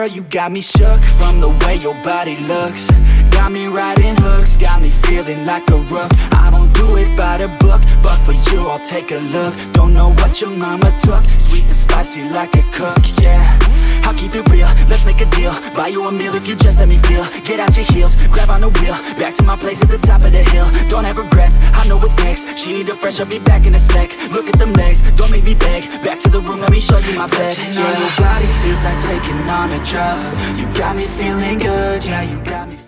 girl, you got me shook from the way your body looks. Got me riding hooks, got me feeling like a rook. I don't do it by the book, but for you I'll take a look. Don't know what your mama took, sweet and spicy like a cook, yeah. I'll keep it real, let's make a deal. Buy you a meal if you just let me feel. Get out your heels, grab on the wheel. Back to my place at the top of the hill. Don't have regrets, I know what's next. She need a fresh, I'll be back in a sec. Look at them legs, don't make me beg. Back to the room, let me show you my bed. Touching on your body feels like taking on a drug. You got me feeling good, yeah, you got me